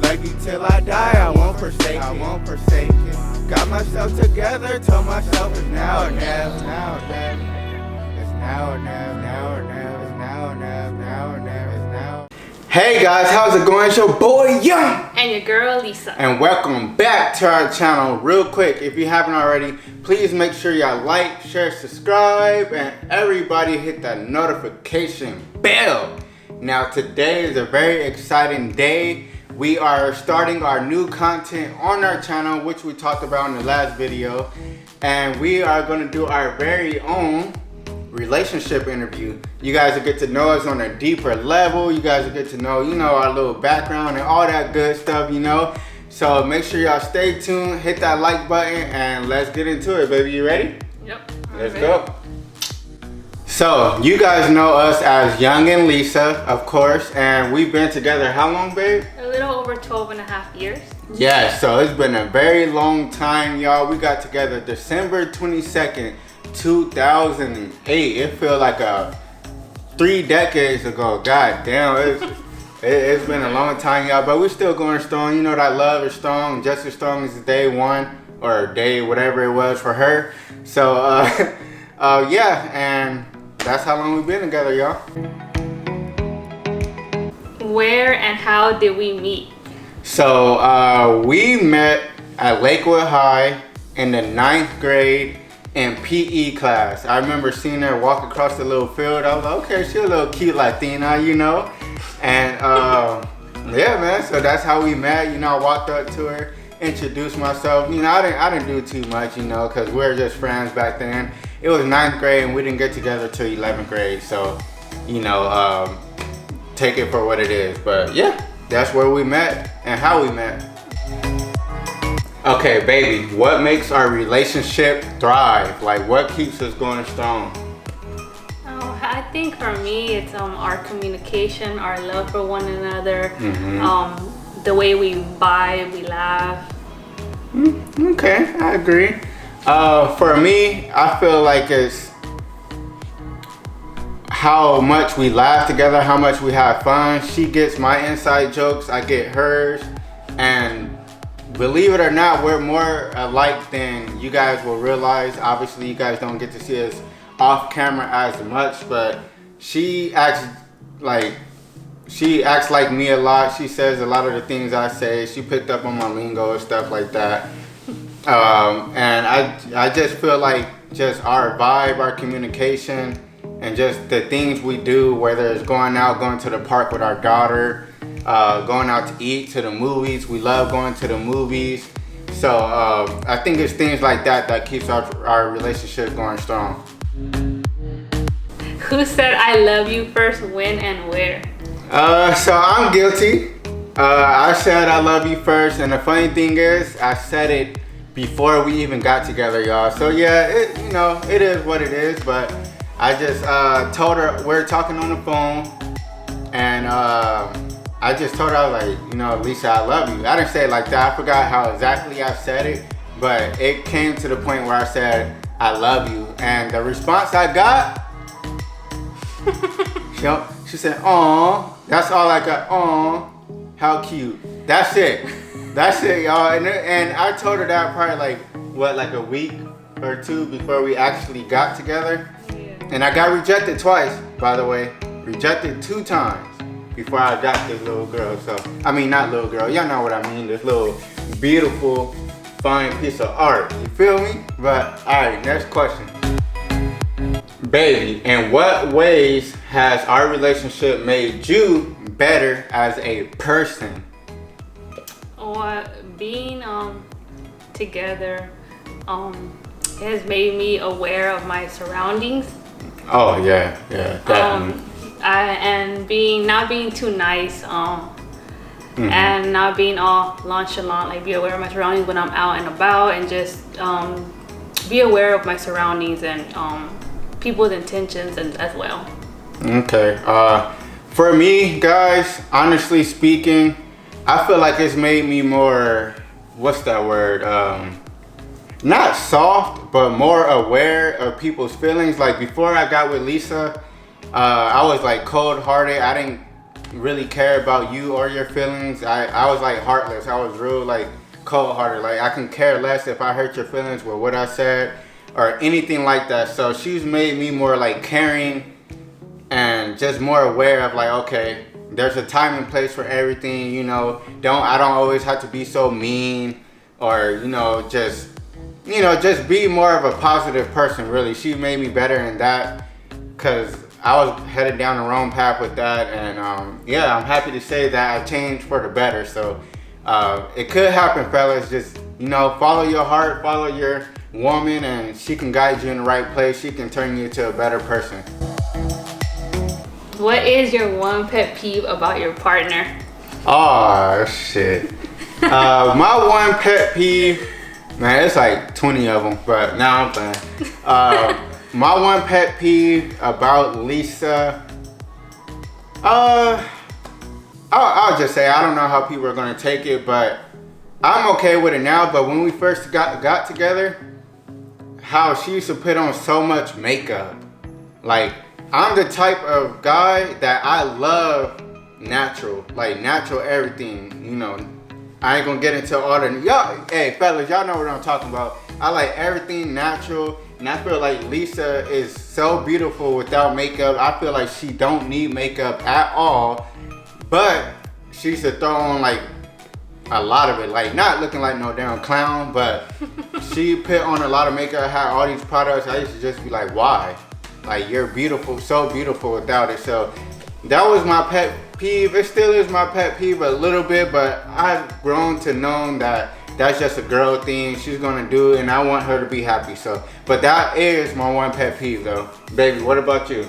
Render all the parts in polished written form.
love you till I die, I won't forsake it. I won't forsake it. Got myself together, told myself it's now or never. It's now or never. It's now or never. Now or never. It's now or never. Now or never. It's now. Hey guys, how's it going? It's your boy Young and your girl Lisa, and welcome back to our channel. Real quick, if you haven't already, please make sure y'all like, share, subscribe, and everybody hit that notification bell. Now today is a very exciting day. We are starting our new content on our channel, which we talked about in the last video, and we are going to do our very own relationship interview. You guys will get to know us on a deeper level. You guys will get to know, our little background and all that good stuff, So make sure y'all stay tuned, hit that like button, and let's get into it, baby. You ready? Yep. Let's go. So you guys know us as Young and Lisa, of course, and we've been together how long, babe? A little over 12.5 years. Yeah, so it's been a very long time, y'all. We got together December 22nd, 2008. It feels like 3 decades ago. God damn, it's been a long time, y'all, but we're still going strong. You know that love is strong, just as strong as day one or day whatever it was for her. So yeah, and that's how long we've been together, y'all. Where and how did we meet? So we met at Lakewood High in the 9th grade in PE class. I remember seeing her walk across the little field. I was like, okay, she's a little cute Latina, And yeah, man, so that's how we met. I walked up to her, introduced myself. I didn't do too much, because we were just friends back then. It was 9th grade and we didn't get together till 11th grade. So, take it for what it is. But yeah, that's where we met and how we met. Okay, baby, what makes our relationship thrive? Like, what keeps us going strong? Oh, I think for me, it's our communication, our love for one another, the way we vibe, we laugh. Okay, I agree. For me, I feel like it's how much we laugh together, how much we have fun. She gets my inside jokes, I get hers, and believe it or not, we're more alike than you guys will realize. Obviously, you guys don't get to see us off camera as much, but she acts like me a lot. She says a lot of the things I say. She picked up on my lingo and stuff like that. And I just feel like just our vibe, our communication, and just the things we do, whether it's going to the park with our daughter, going out to eat, to the movies. We love going to the movies. So I think it's things like that keeps our relationship going strong. Who said I love you first, when, and where? So I'm guilty. I said I love you first, and the funny thing is, I said it before we even got together, y'all. So yeah, it is what it is. But I just told her, we're talking on the phone, and I just told her, I was like, Lisa, I love you. I didn't say it like that. I forgot how exactly I said it, but it came to the point where I said, I love you. And the response I got, she said, "Aw." That's all I got. "Aw, how cute." That's it. That's it, y'all. And I told her that probably like a week or 2 before we actually got together. Yeah. And I got rejected twice, by the way. Rejected 2 times before I got this little girl. So, I mean, not little girl. Y'all know what I mean. This little beautiful, fine piece of art. You feel me? But, all right, next question. Baby, in what ways has our relationship made you better as a person? Being together has made me aware of my surroundings. Oh yeah, definitely. And not being too nice, and not being all nonchalant. Like, be aware of my surroundings when I'm out and about, and just be aware of my surroundings and people's intentions as well. Okay. For me, guys, honestly speaking, I feel like it's made me more, what's that word? Not soft, but more aware of people's feelings. Like before I got with Lisa, I was like cold-hearted. I didn't really care about you or your feelings. I was like heartless. I was real like cold-hearted. Like I can care less if I hurt your feelings with what I said or anything like that. So she's made me more like caring and just more aware of like, okay, there's a time and place for everything, you know. I don't always have to be so mean or, just be more of a positive person, really. She made me better in that because I was headed down the wrong path with that. And I'm happy to say that I changed for the better. So it could happen, fellas. Just, follow your heart, follow your woman, and she can guide you in the right place. She can turn you into a better person. What is your one pet peeve about your partner? Oh, shit. My one pet peeve, man, it's like 20 of them, but now I'm playing. My one pet peeve about Lisa, I'll just say, I don't know how people are going to take it, but I'm okay with it now. But when we first got together, how she used to put on so much makeup. Like, I'm the type of guy that I love natural everything, I ain't gonna get into all the, hey fellas, y'all know what I'm talking about. I like everything natural, and I feel like Lisa is so beautiful without makeup. I feel like she don't need makeup at all, but she used to throw on like a lot of it, like not looking like no damn clown, but she put on a lot of makeup, had all these products. I used to just be like, why? Like, you're beautiful, so beautiful without it. So that was my pet peeve. It still is my pet peeve a little bit, but I've grown to know that that's just a girl thing. She's gonna do it, and I want her to be happy. So, but that is my one pet peeve, though. Baby, what about you?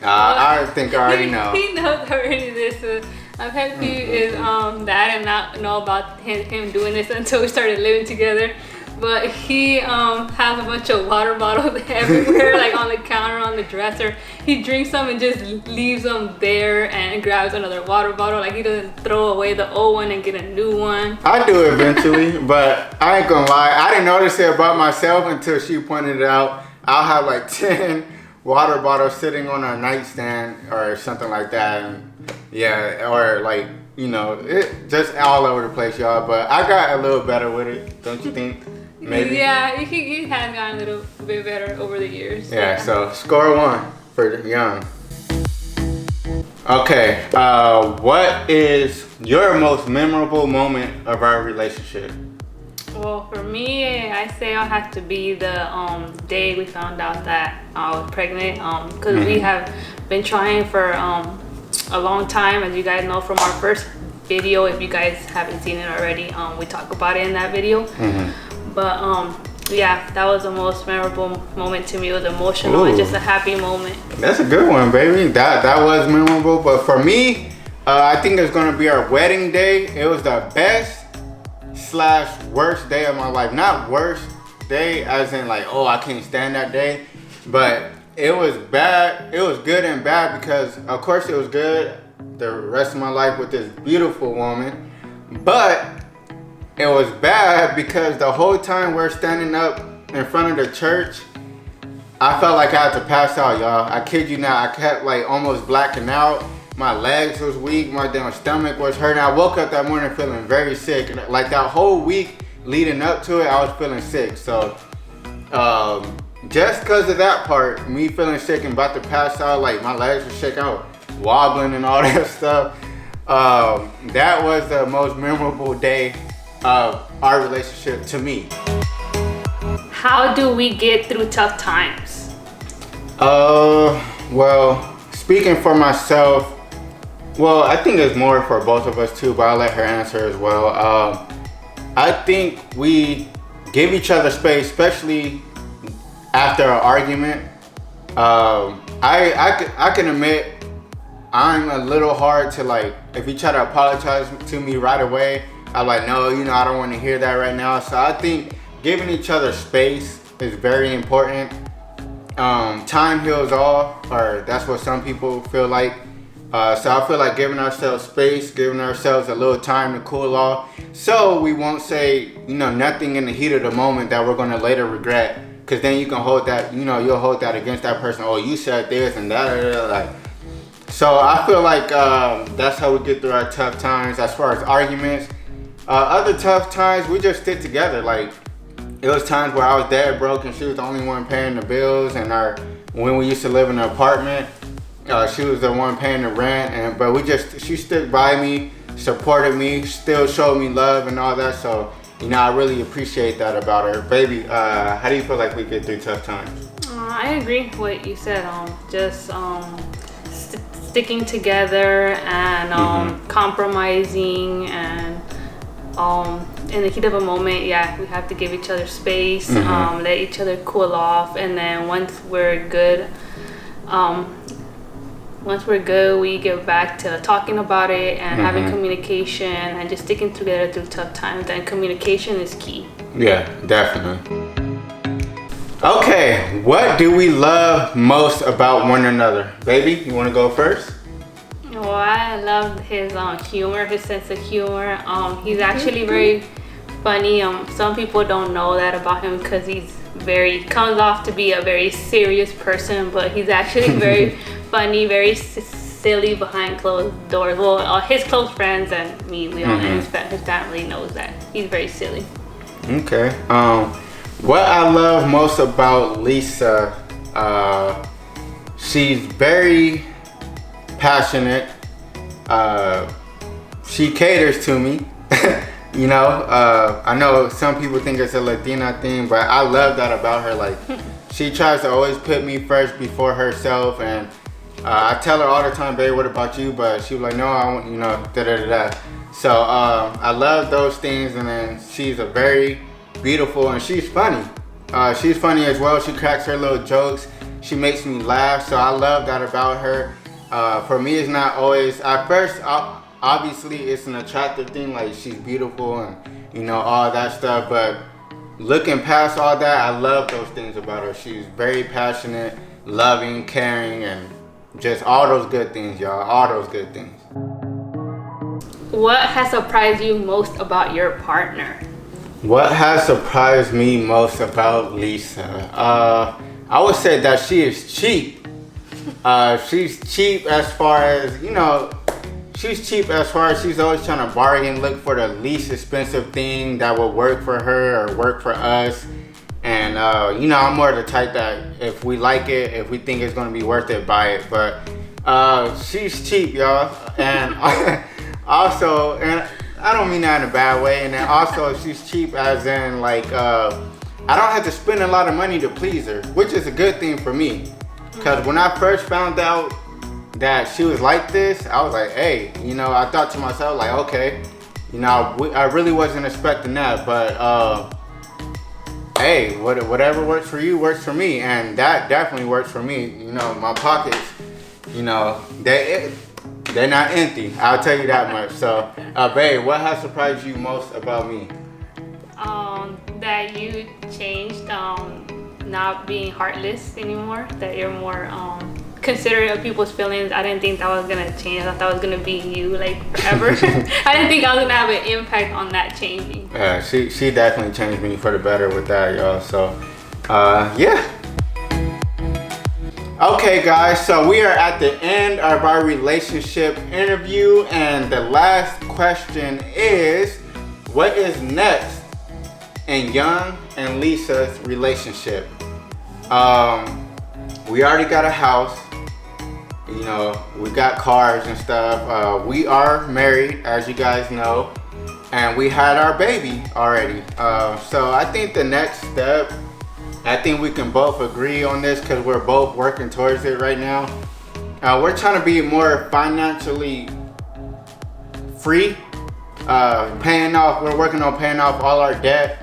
I think I already know. He knows already this. My pet peeve is that I did not know about him doing this until we started living together. But he has a bunch of water bottles everywhere, like on the counter, on the dresser. He drinks them and just leaves them there and grabs another water bottle. Like, he doesn't throw away the old one and get a new one. I do eventually, but I ain't gonna lie. I didn't notice it about myself until she pointed it out. I'll have like 10 water bottles sitting on our nightstand or something like that. And or like, it just all over the place, y'all. But I got a little better with it, don't you think? Maybe. Yeah, he has gotten a little bit better over the years. Yeah, so score 1 for Young. Okay, what is your most memorable moment of our relationship? Well, for me, I say I'll have to be the day we found out that I was pregnant. Because we have been trying for a long time, as you guys know from our first video. If you guys haven't seen it already, we talk about it in that video. But that was the most memorable moment to me. It was emotional and just a happy moment. That's a good one, baby. That was memorable. But for me, I think it's gonna be our wedding day. It was the best/worst day of my life. Not worst day as in like, oh, I can't stand that day, but it was bad. It was good and bad because of course it was good the rest of my life with this beautiful woman, but it was bad because the whole time we're standing up in front of the church, I felt like I had to pass out, y'all. I kid you not. I kept like almost blacking out. My legs was weak. My damn stomach was hurting. I woke up that morning feeling very sick. Like that whole week leading up to it, I was feeling sick. So just because of that part, me feeling sick and about to pass out, like my legs were shaking out, wobbling and all that stuff. That was the most memorable day of our relationship to me. How do we get through tough times? Well, speaking for myself, well, I think it's more for both of us too, but I'll let her answer as well. I think we give each other space, especially after an argument. I can admit I'm a little hard to, like, if you try to apologize to me right away, I'm like, no, I don't want to hear that right now. So I think giving each other space is very important. Time heals all, or that's what some people feel like. So I feel like giving ourselves space, giving ourselves a little time to cool off, so we won't say, nothing in the heat of the moment that we're going to later regret. Because then you can hold that, you'll hold that against that person. Oh, you said this and that. Like, So I feel like that's how we get through our tough times. As far as arguments, other tough times we just stick together. Like it was times where I was dead broke and she was the only one paying the bills. And when we used to live in an apartment, she was the one paying the rent. But she stood by me, supported me, still showed me love and all that. So I really appreciate that about her. Baby, how do you feel like we get through tough times? I agree with what you said. Just sticking together and compromising and in the heat of a moment, we have to give each other space, let each other cool off, and then once we're good, we get back to talking about it and having communication and just sticking together through tough times. And communication is key. Yeah, definitely. Okay, what do we love most about one another? Baby, you want to go first? Well, I love his humor, his sense of humor. He's actually very funny. Some people don't know that about him because he's comes off to be a very serious person, but he's actually very funny, very silly behind closed doors. Well, his close friends and me, his family knows that he's very silly. Okay. What I love most about Lisa, she's very passionate. She caters to me. I know some people think it's a Latina thing, but I love that about her. Like, she tries to always put me first before herself, and I tell her all the time, babe, what about you? But she was like, no, I want, da-da-da-da. So I love those things, and then she's a very beautiful, and she's funny. She's funny as well. She cracks her little jokes. She makes me laugh, so I love that about her. For me, it's not always, at first, obviously it's an attractive thing, like she's beautiful and all that stuff, but looking past all that, I love those things about her. She's very passionate, loving, caring, and just all those good things, y'all. All those good things. What has surprised you most about your partner? What has surprised me most about Lisa? I would say that she is cheap. She's cheap as far as, she's always trying to bargain, look for the least expensive thing that will work for her or work for us. And, I'm more the type that if we like it, if we think it's going to be worth it, buy it. But she's cheap, y'all. And also, and I don't mean that in a bad way. And then also, she's cheap as in, like, I don't have to spend a lot of money to please her, which is a good thing for me. Because when I first found out that she was like this, I was like, hey, I thought to myself, like, okay, I really wasn't expecting that, but hey, whatever works for you works for me, and that definitely works for me. My pockets, they're not empty, I'll tell you that much. So, babe, what has surprised you most about me? That you changed, not being heartless anymore, that you're more considerate of people's feelings. I didn't think that was gonna change. I thought that was gonna be you like forever. I didn't think I was gonna have an impact on that changing. Yeah, she definitely changed me for the better with that, y'all. So yeah. Okay guys, so we are at the end of our relationship interview, and the last question is, what is next in Young and Lisa's relationship? We already got a house, we got cars and stuff. We are married, as you guys know, and we had our baby already. So I think the next step, I think we can both agree on this because we're both working towards it right now. We're trying to be more financially free, we're working on paying off all our debt,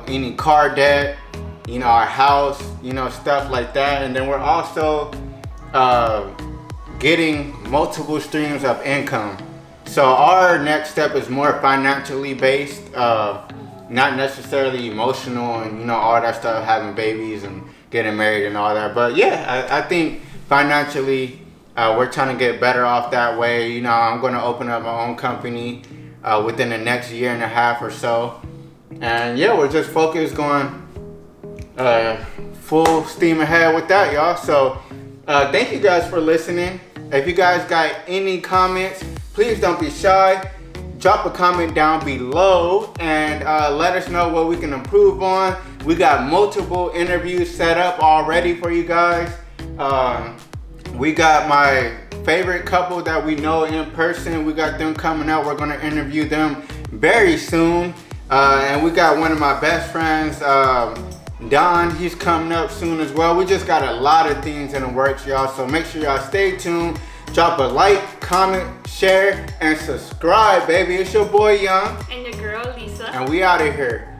any car debt, our house, stuff like that. And then we're also getting multiple streams of income. So our next step is more financially based, not necessarily emotional and all that stuff, having babies and getting married and all that. But yeah, I think financially we're trying to get better off that way. I'm going to open up my own company within the next year and a half or so. And yeah, we're just focused going full steam ahead with that, y'all. So thank you guys for listening. If you guys got any comments, please don't be shy. Drop a comment down below and let us know what we can improve on. We got multiple interviews set up already for you guys. We got my favorite couple that we know in person. We got them coming out. We're gonna interview them very soon. And we got one of my best friends, Don. He's coming up soon as well. We just got a lot of things in the works, y'all. So make sure y'all stay tuned. Drop a like, comment, share, and subscribe, baby. It's your boy Young. And your girl Lisa. And we out of here.